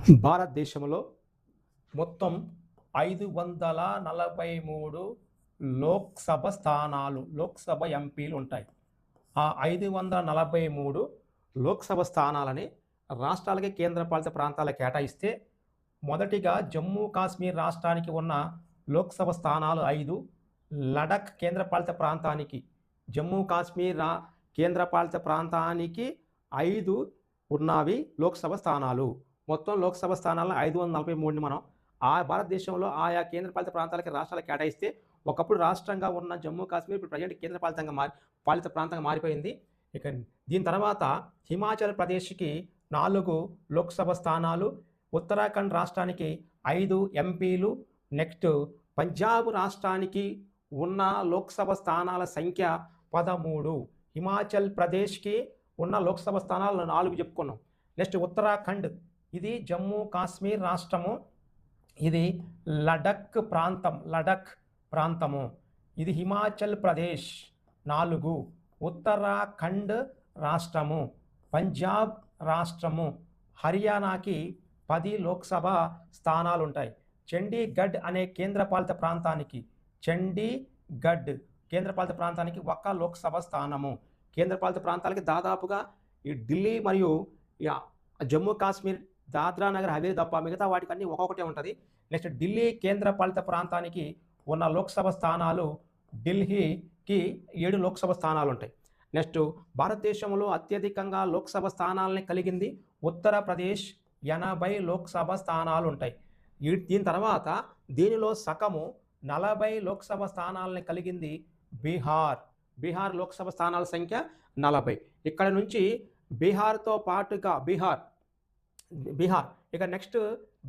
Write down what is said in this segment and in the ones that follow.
భారతదేశంలో మొత్తం 543 లోక్సభ ఎంపీలు ఉంటాయి. ఆ 543 లోక్సభ స్థానాలని రాష్ట్రాలకి, కేంద్రపాలిత ప్రాంతాలకు కేటాయిస్తే మొదటిగా జమ్మూ కాశ్మీర్ రాష్ట్రానికి ఉన్న లోక్సభ స్థానాలు 5, లడఖ్ కేంద్రపాలిత ప్రాంతానికి, జమ్మూ కాశ్మీర్ కేంద్రపాలిత ప్రాంతానికి 5 ఉన్నవి లోక్సభ స్థానాలు. మొత్తం లోక్సభ స్థానాలను 543ని మనం భారతదేశంలో ఆయా కేంద్రపాలిత ప్రాంతాలకి, రాష్ట్రాలకు కేటాయిస్తే ఒకప్పుడు రాష్ట్రంగా ఉన్న జమ్మూ కాశ్మీర్ ఇప్పుడు ప్రజెంట్ పాలిత ప్రాంతంగా మారిపోయింది. ఇక దీని తర్వాత హిమాచల్ ప్రదేశ్కి 4 లోక్సభ స్థానాలు, ఉత్తరాఖండ్ రాష్ట్రానికి 5 ఎంపీలు. నెక్స్ట్ పంజాబ్ రాష్ట్రానికి ఉన్న లోక్సభ స్థానాల సంఖ్య 13. హిమాచల్ ప్రదేశ్కి ఉన్న లోక్సభ స్థానాలు 4 చెప్పుకున్నాం. నెక్స్ట్ ఉత్తరాఖండ్, ఇది జమ్మూ కాశ్మీర్ రాష్ట్రము, ఇది లడఖ్ ప్రాంతము, ఇది హిమాచల్ ప్రదేశ్ 4, ఉత్తరాఖండ్ రాష్ట్రము, పంజాబ్ రాష్ట్రము, హర్యానాకి 10 లోక్సభ స్థానాలు ఉంటాయి. చండీగఢ్ అనే కేంద్రపాలిత ప్రాంతానికి 1 లోక్సభ స్థానము. కేంద్రపాలిత ప్రాంతాలకి దాదాపుగా ఈ ఢిల్లీ మరియు జమ్మూ కాశ్మీర్, దాద్రా నగర్ హవేలీ తప్ప మిగతా వాటికి అన్నీ ఒక్కొక్కటే ఉంటుంది. నెక్స్ట్ ఢిల్లీ కేంద్రపాలిత ప్రాంతానికి ఉన్న లోక్సభ స్థానాలు, ఢిల్లీకి 7 లోక్సభ స్థానాలు ఉంటాయి. నెక్స్ట్ భారతదేశంలో అత్యధికంగా లోక్సభ స్థానాలని కలిగింది ఉత్తరప్రదేశ్, 80 లోక్సభ స్థానాలు ఉంటాయి. దీని తర్వాత దీనిలో సగము 40 లోక్సభ స్థానాలని కలిగింది బీహార్ లోక్సభ స్థానాల సంఖ్య 40. ఇక్కడ నుంచి బీహార్తో పాటుగా బీహార్ ఇక నెక్స్ట్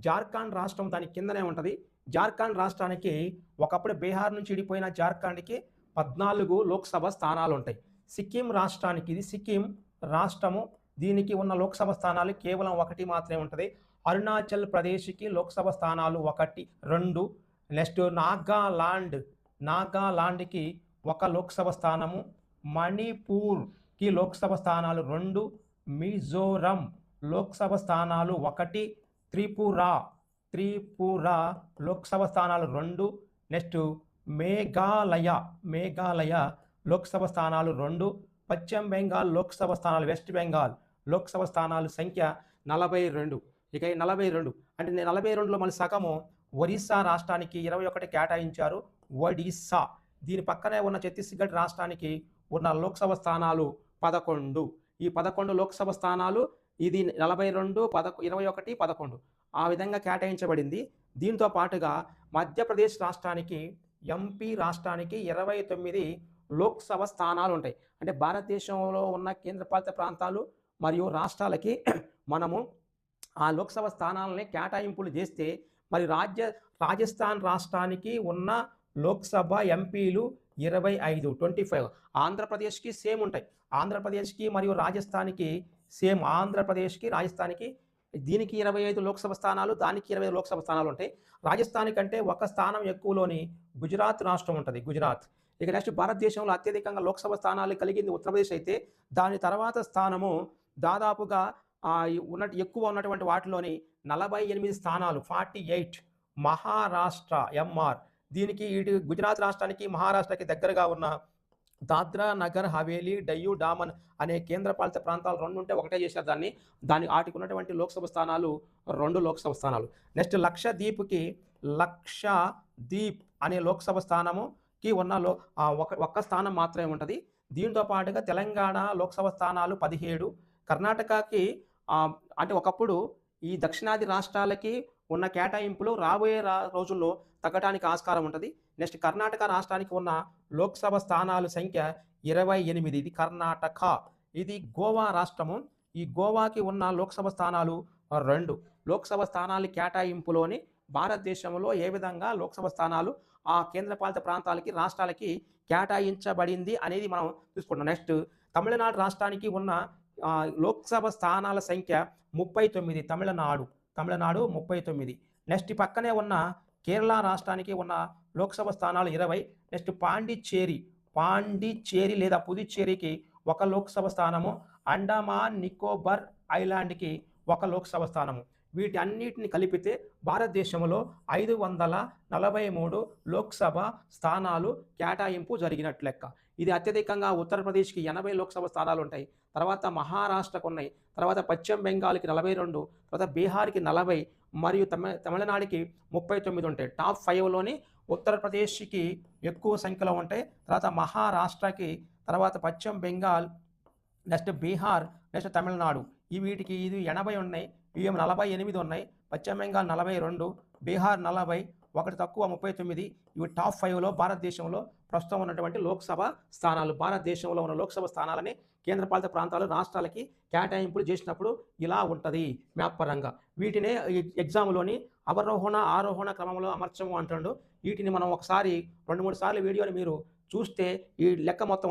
జార్ఖండ్ రాష్ట్రం దాని కిందనే ఉంటుంది. జార్ఖండ్ రాష్ట్రానికి ఒకప్పుడు బీహార్ నుంచి విడిపోయిన జార్ఖండ్కి 14 లోక్సభ స్థానాలు ఉంటాయి. సిక్కిం రాష్ట్రానికి, ఇది సిక్కిం రాష్ట్రము, దీనికి ఉన్న లోక్సభ స్థానాలు కేవలం 1 మాత్రమే ఉంటుంది. అరుణాచల్ ప్రదేశ్కి లోక్సభ స్థానాలు 1, 2. నెక్స్ట్ నాగాలాండ్కి 1 లోక్సభ స్థానము, మణిపూర్కి లోక్సభ స్థానాలు 2, మిజోరం లోక్సభ స్థానాలు 1, త్రిపుర లోక్సభ స్థానాలు 2. నెక్స్ట్ మేఘాలయ లోక్సభ స్థానాలు 2, పశ్చిమ బెంగాల్ లోక్సభ స్థానాలు, వెస్ట్ బెంగాల్ లోక్సభ స్థానాలు సంఖ్య 42. ఇక 42 అంటే 42లో మళ్ళీ సగము ఒరిస్సా రాష్ట్రానికి 21 కేటాయించారు. ఒడిస్సా, దీని పక్కనే ఉన్న ఛత్తీస్గఢ్ రాష్ట్రానికి ఉన్న లోక్సభ స్థానాలు 11. ఈ 11 లోక్సభ స్థానాలు, ఇది 42, 21, 11 ఆ విధంగా కేటాయించబడింది. దీంతో పాటుగా మధ్యప్రదేశ్ రాష్ట్రానికి, ఎంపీ రాష్ట్రానికి 29 లోక్సభ స్థానాలు ఉంటాయి. అంటే భారతదేశంలో ఉన్న కేంద్రపాలిత ప్రాంతాలు మరియు రాష్ట్రాలకి మనము ఆ లోక్సభ స్థానాలని కేటాయింపులు చేస్తే మరి రాజస్థాన్ రాష్ట్రానికి ఉన్న లోక్సభ ఎంపీలు 25. ఆంధ్రప్రదేశ్కి సేమ్ ఉంటాయి. ఆంధ్రప్రదేశ్కి మరియు రాజస్థాన్కి సేమ్, రాజస్థాన్కి దీనికి 25 లోక్సభ స్థానాలు, దానికి 20 లోక్సభ స్థానాలు ఉంటాయి. రాజస్థాన్ కంటే 1 స్థానం ఎక్కువలోని గుజరాత్ రాష్ట్రం ఉంటుంది, గుజరాత్. ఇక నెక్స్ట్ భారతదేశంలో అత్యధికంగా లోక్సభ స్థానాలు కలిగింది ఉత్తరప్రదేశ్ అయితే, దాని తర్వాత స్థానము దాదాపుగా ఎక్కువ ఉన్నటువంటి వాటిలోని 48 స్థానాలు, 48 మహారాష్ట్ర, ఎంఆర్. దీనికి ఇటు గుజరాత్ రాష్ట్రానికి, మహారాష్ట్రకి దగ్గరగా ఉన్న దాద్రా నగర్ హవేలీ, డయ్యూ డామన్ అనే కేంద్రపాలిత ప్రాంతాలు 2 ఉంటే ఒకటే చేశారు దాన్ని వాటికి ఉన్నటువంటి లోక్సభ స్థానాలు 2 లోక్సభ స్థానాలు. నెక్స్ట్ లక్షద్వీప్ అనే లోక్సభ స్థానముకి ఉన్న ఒక్క స్థానం మాత్రమే ఉంటుంది. దీంతో పాటుగా తెలంగాణ లోక్సభ స్థానాలు 17, కర్ణాటకకి అంటే ఒకప్పుడు ఈ దక్షిణాది రాష్ట్రాలకి ఉన్న కేటాయింపులు రాబోయే రోజుల్లో తగ్గడానికి ఆస్కారం ఉంటుంది. నెక్స్ట్ కర్ణాటక రాష్ట్రానికి ఉన్న లోక్సభ స్థానాల సంఖ్య 28, ఇది కర్ణాటక. ఇది గోవా రాష్ట్రము, ఈ గోవాకి ఉన్న లోక్సభ స్థానాలు 2. లోక్సభ స్థానాల కేటాయింపులోని భారతదేశంలో ఏ విధంగా లోక్సభ స్థానాలు ఆ కేంద్రపాలిత ప్రాంతాలకి, రాష్ట్రాలకి కేటాయించబడింది అనేది మనం చూసుకుంటాం. నెక్స్ట్ తమిళనాడు రాష్ట్రానికి ఉన్న లోక్సభ స్థానాల సంఖ్య 39, తమిళనాడు 39. నెక్స్ట్ పక్కనే ఉన్న కేరళ రాష్ట్రానికి ఉన్న లోక్సభ స్థానాలు 20. నెక్స్ట్ పాండిచ్చేరి లేదా పుదుచ్చేరికి 1 లోక్సభ స్థానము, అండమాన్ నికోబార్ ఐలాండ్కి 1 లోక్సభ స్థానము. వీటి అన్నిటిని కలిపితే భారతదేశంలో 543 లోక్సభ స్థానాలు కేటాయింపు జరిగినట్లు లెక్క. ఇది అత్యధికంగా ఉత్తరప్రదేశ్కి 80 లోక్సభ స్థానాలు ఉంటాయి. తర్వాత మహారాష్ట్రకు ఉన్నాయి. తర్వాత పశ్చిమ బెంగాల్కి 42, తర్వాత బీహార్కి 40 మరియు తమిళనాడుకి 39 ఉంటాయి. టాప్ 5లోని ఉత్తరప్రదేశ్కి ఎక్కువ సంఖ్యలో ఉంటాయి. తర్వాత మహారాష్ట్రకి, తర్వాత పశ్చిమ బెంగాల్, నెక్స్ట్ బీహార్, నెక్స్ట్ తమిళనాడు. వీటికి ఇది 80 ఉన్నాయి. ఇవి 48 ఉన్నాయి. పశ్చిమ బెంగాల్ 42, బీహార్ 40, ఒకటి తక్కువ 39. ఇవి టాప్ 5లో భారతదేశంలో ప్రస్తుతం ఉన్నటువంటి లోక్సభ స్థానాలు. భారతదేశంలో ఉన్న లోక్సభ స్థానాలని కేంద్రపాలిత ప్రాంతాలు రాష్ట్రాలకి కేటాయింపులు చేసినప్పుడు ఇలా ఉంటుంది మ్యాప్ పరంగా. వీటినే ఎగ్జామ్లోని అవరోహణ ఆరోహణ క్రమంలో అమర్చము అంటాడు. వీటిని మనం ఒకసారి 2-3 సార్లు వీడియోని మీరు చూస్తే ఈ లెక్క మొత్తం